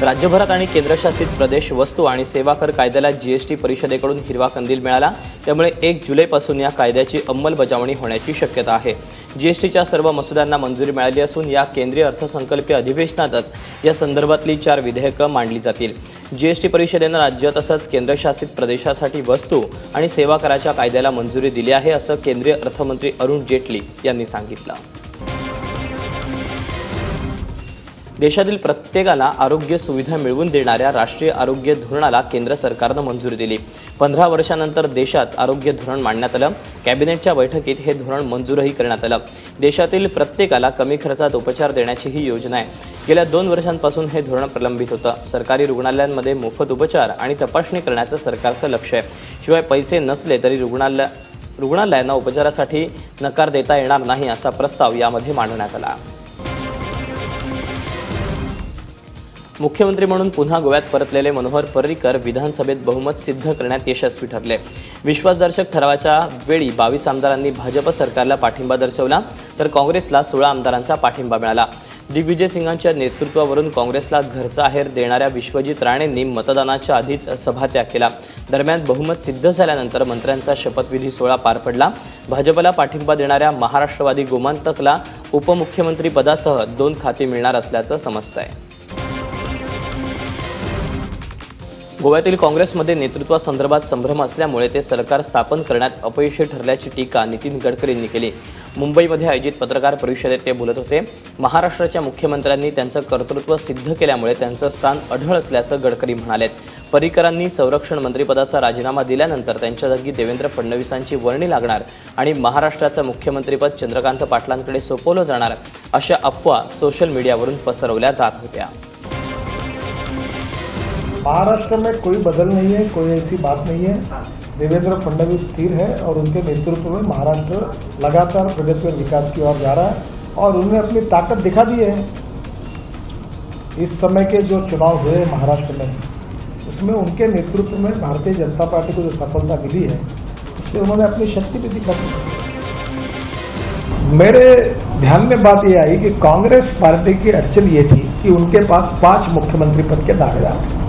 राज्यभरात आणि केंद्रशासित प्रदेश वस्तू आणि सेवा कर कायद्याला जीएसटी परिषदेकडून हिरवा कंदील मिळाला। त्यामुळे 1 जुलैपासून या कायद्याची अंमलबजावणी होण्याची शक्यता आहे। जीएसटीच्या सर्व मसुद्यांना मंजुरी मिळाली असून या केंद्रीय अर्थसंकल्पीय अधिवेशनातच या संदर्भातली 4 विधेयकं मांडली जातील। जीएसटी परिषदेने राज्य तसंच केंद्रशासित प्रदेशासाठी वस्तू आणि सेवा कराच्या कायद्याला मंजुरी दिली आहे, असं केंद्रीय अर्थमंत्री अरुण जेटली यांनी सांगितलं। देशातील प्रत्येकाला आरोग्य सुविधा मिळवून देणाऱ्या राष्ट्रीय आरोग्य धोरणाला केंद्र सरकारनं मंजुरी दिली। 15 वर्षांनंतर देशात आरोग्य धोरण मांडण्यात आलं। कॅबिनेटच्या बैठकीत हे धोरण मंजूरही करण्यात आलं। देशातील प्रत्येकाला कमी खर्चात उपचार देण्याची ही योजना आहे। गेल्या 2 वर्षांपासून हे धोरण प्रलंबित होतं। सरकारी रुग्णालयांमध्ये मोफत उपचार आणि तपासणी करण्याचं सरकारचं लक्ष आहे। शिवाय पैसे नसले तरी रुग्णालयांना उपचारासाठी नकार देता येणार नाही, असा प्रस्ताव यामध्ये मांडण्यात आला। मुख्यमंत्री म्हणून पुन्हा गोव्यात परतलेले मनोहर पर्रीकर विधानसभेत बहुमत सिद्ध करण्यात यशस्वी ठरले। विश्वासदर्शक ठरावाच्या वेळी 22 आमदारांनी भाजप सरकारला पाठिंबा दर्शवला, तर काँग्रेसला 16 आमदारांचा पाठिंबा मिळाला। दिग्विजय सिंगांच्या नेतृत्वावरून काँग्रेसला घरचा आहेर देणाऱ्या विश्वजित राणेंनी मतदानाच्या आधीच सभात्याग केला। दरम्यान बहुमत सिद्ध झाल्यानंतर मंत्र्यांचा शपथविधी सोहळा पार पडला। भाजपला पाठिंबा देणाऱ्या महाराष्ट्रवादी गोमांतकला उपमुख्यमंत्री पदासह 2 खाती मिळणार असल्याचं समजतंय। गोव्यातील काँग्रेसमध्ये नेतृत्वासंदर्भात संभ्रम असल्यामुळे ते सरकार स्थापन करण्यात अपयशी ठरल्याची टीका नितीन गडकरींनी केली। मुंबईमध्ये आयोजित पत्रकार परिषदेत ते बोलत होते। महाराष्ट्राच्या मुख्यमंत्र्यांनी त्यांचं कर्तृत्व सिद्ध केल्यामुळे त्यांचं स्थान अढळ असल्याचं गडकरी म्हणालेत। पर्रीकरांनी संरक्षण मंत्रिपदाचा राजीनामा दिल्यानंतर त्यांच्या जागी देवेंद्र फडणवीसांची वर्णी लागणार आणि महाराष्ट्राचं मुख्यमंत्रीपद चंद्रकांत पाटलांकडे सोपवलं जाणार, अशा अफवा सोशल मीडियावरून पसरवल्या जात होत्या। महाराष्ट्र में कोई बदल नहीं है, कोई ऐसी बात नहीं है। देवेंद्र फडणवीस स्थिर है और उनके नेतृत्व में महाराष्ट्र लगातार प्रगतिशील विकास की ओर जा रहा है और उन्होंने अपनी ताकत दिखा दी है। इस समय के जो चुनाव हुए महाराष्ट्र में, उसमें उनके नेतृत्व में भारतीय जनता पार्टी को जो सफलता मिली है, उससे उन्होंने अपनी शक्ति भी दिखा दी। मेरे ध्यान में बात ये आई कि कांग्रेस पार्टी की अड़चन ये थी कि उनके पास 5 मुख्यमंत्री पद के दावेदार थे।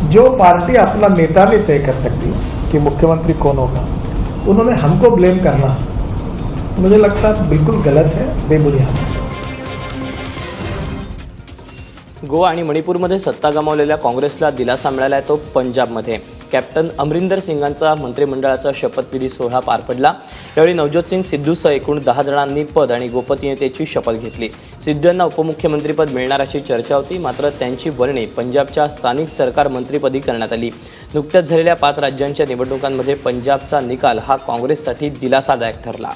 जो पार्टी अपना नेता नहीं तय कर सकती कि मुख्यमंत्री कौन होगा, उन्होंने हमको ब्लेम करना मुझे लगता है बिल्कुल गलत है, बेबुनियाद है। गोवा आणि मणिपूरमध्ये सत्ता गमावलेल्या काँग्रेसला दिलासा मिळाला आहे तो पंजाबमध्ये। कॅप्टन अमरिंदर सिंगांचा मंत्रिमंडळाचा शपथविधी सोहळा पार पडला। यावेळी नवज्योत सिंग सिद्धूसह एकूण 10 जणांनी पद आणि गोपनीयतेची शपथ घेतली। सिद्धू यांना उपमुख्यमंत्रीपद मिळणार अशी चर्चा होती, मात्र त्यांची वर्णी पंजाबच्या स्थानिक सरकार मंत्रिपदी करण्यात आली। नुकत्याच झालेल्या 5 राज्यांच्या निवडणुकांमध्ये पंजाबचा निकाल हा काँग्रेससाठी दिलासादायक ठरला।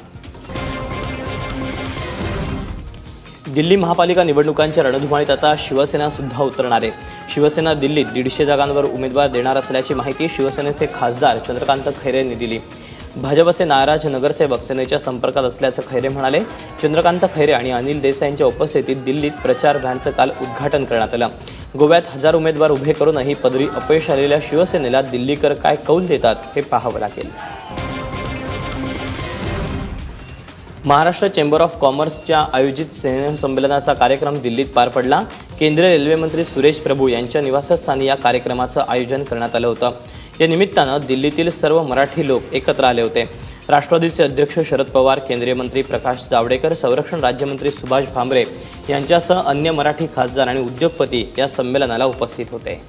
दिल्ली महापालिका निवडणुकांच्या रणधुमाळीत आता शिवसेना सुद्धा उतरणार आहे। शिवसेना दिल्लीत 150 जागांवर उमेदवार देणार असल्याची माहिती शिवसेनेचे खासदार चंद्रकांत खैरे यांनी दिली। भाजपचे नाराज नगरसेवक सेनेच्या संपर्कात असल्याचं खैरे म्हणाले। चंद्रकांत खैरे आणि अनिल देसाई यांच्या उपस्थितीत दिल्लीत प्रचार व्हॅनचं काल उद्घाटन करण्यात आलं। गोव्यात 1000 उमेदवार उभे करूनही पदरी अपयश आलेल्या शिवसेनेला दिल्लीकर काय कौल देतात हे पाहावं लागेल। महाराष्ट्र चेंबर ऑफ कॉमर्सच्या आयोजित स्नेहसंमेलनाचा कार्यक्रम दिल्लीत पार पडला। केंद्रीय रेल्वे मंत्री सुरेश प्रभू यांच्या निवासस्थानी या कार्यक्रमाचं आयोजन करण्यात आलं होतं। या निमित्तानं दिल्लीतील सर्व मराठी लोक एकत्र आले होते। राष्ट्रवादीचे अध्यक्ष शरद पवार, केंद्रीय मंत्री प्रकाश जावडेकर, संरक्षण राज्यमंत्री सुभाष भामरे यांच्यासह अन्य मराठी खासदार आणि उद्योगपती या संमेलनाला उपस्थित होते।